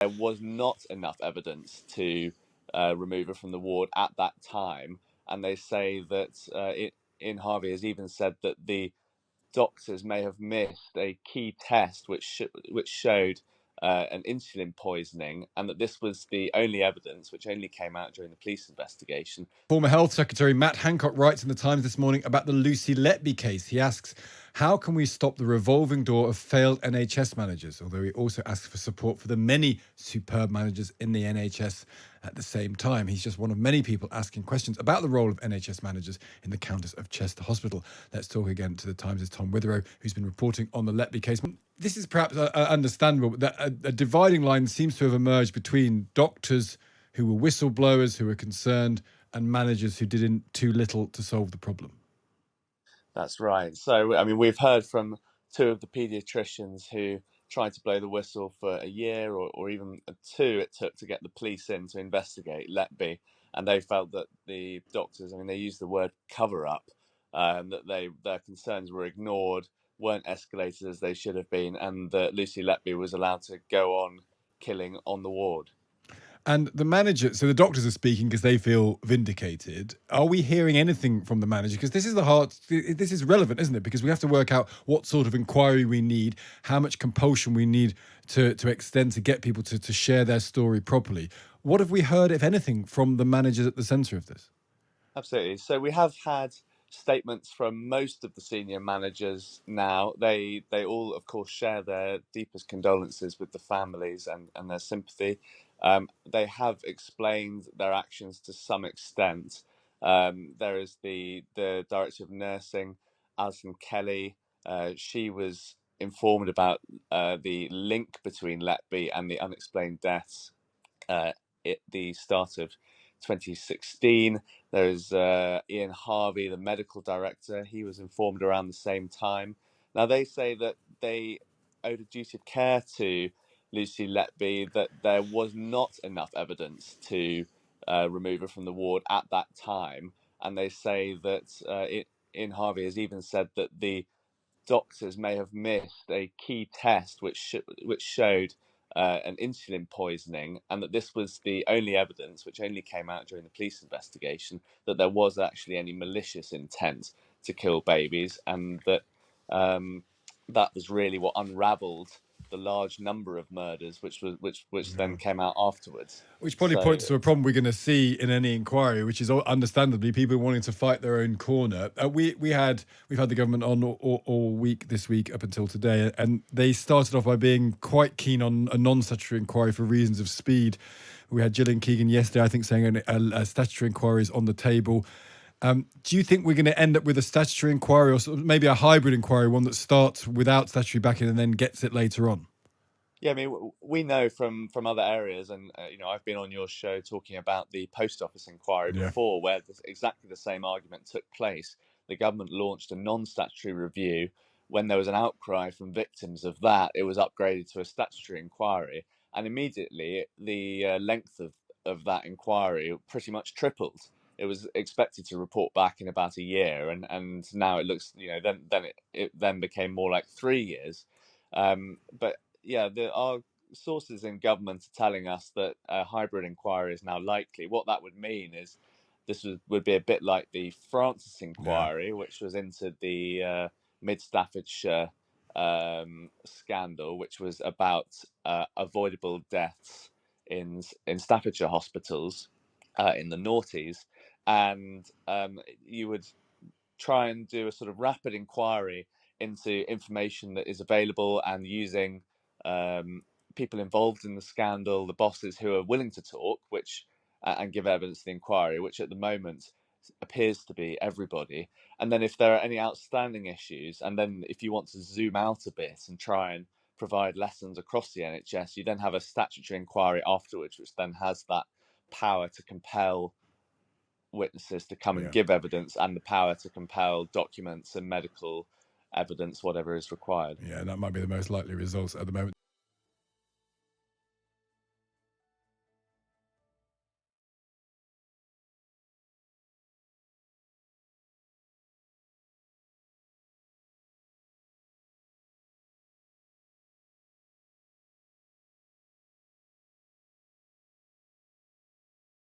there was not enough evidence to remove her from the ward at that time. And they say that Ian Harvey has even said that the doctors may have missed a key test which showed an insulin poisoning, and that this was the only evidence which only came out during the police investigation. Former Health Secretary Matt Hancock writes in the Times this morning about the Lucy Letby case. He asks, how can we stop the revolving door of failed NHS managers? Although he also asks for support for the many superb managers in the NHS at the same time. He's just one of many people asking questions about the role of NHS managers in the Countess of Chester Hospital. Let's talk again to the Times' Tom Witherow, who's been reporting on the Letby case. This is perhaps understandable, but a dividing line seems to have emerged between doctors who were whistleblowers, who were concerned, and managers who did too little to solve the problem. That's right. So, I mean, we've heard from two of the paediatricians who tried to blow the whistle for a year or even two it took to get the police in to investigate Letby. And they felt that the doctors, I mean, they used the word cover up, that their concerns were ignored, weren't escalated as they should have been, and that Lucy Letby was allowed to go on killing on the ward. And the manager, so the doctors are speaking because they feel vindicated. Are we hearing anything from the manager? Because this is relevant, isn't it? Because we have to work out what sort of inquiry we need, how much compulsion we need to extend to get people to share their story properly. What have we heard, if anything, from the managers at the centre of this? Absolutely. So we have had statements from most of the senior managers now. They all, of course, share their deepest condolences with the families and their sympathy. They have explained their actions to some extent. There is the director of nursing, Alison Kelly. She was informed about the link between Letby and the unexplained deaths at the start of 2016. There's Ian Harvey, the medical director. He was informed around the same time. Now, they say that they owed a duty of care to Lucy Letby, that there was not enough evidence to remove her from the ward at that time. And they say that Ian Harvey has even said that the doctors may have missed a key test which showed an insulin poisoning, and that this was the only evidence which only came out during the police investigation, that there was actually any malicious intent to kill babies, and that that was really what unravelled the large number of murders which then came out afterwards. Which probably points to a problem we're going to see in any inquiry, which is understandably people wanting to fight their own corner. We've had the government on all week this week up until today, and they started off by being quite keen on a non-statutory inquiry for reasons of speed. We had Gillian Keegan yesterday, I think, saying a statutory inquiry is on the table. Do you think we're going to end up with a statutory inquiry, or maybe a hybrid inquiry, one that starts without statutory backing and then gets it later on? Yeah, I mean, we know from other areas, and I've been on your show talking about the post office inquiry before, where exactly the same argument took place. The government launched a non-statutory review. When there was an outcry from victims of that, it was upgraded to a statutory inquiry, and immediately the length of that inquiry pretty much tripled. It was expected to report back in about a year, and now it looks, it then became more like 3 years. But yeah, there are sources in government telling us that a hybrid inquiry is now likely. What that would mean is this would be a bit like the Francis inquiry, which was into the Mid Staffordshire scandal, which was about avoidable deaths in Staffordshire hospitals in the noughties, and you would try and do a sort of rapid inquiry into information that is available, and using people involved in the scandal, the bosses who are willing to talk, which and give evidence to the inquiry, which at the moment appears to be everybody. And then if there are any outstanding issues, and then if you want to zoom out a bit and try and provide lessons across the NHS, you then have a statutory inquiry afterwards, which then has that power to compel witnesses to come and give evidence, and the power to compel documents and medical evidence, whatever is required. Yeah, that might be the most likely results at the moment.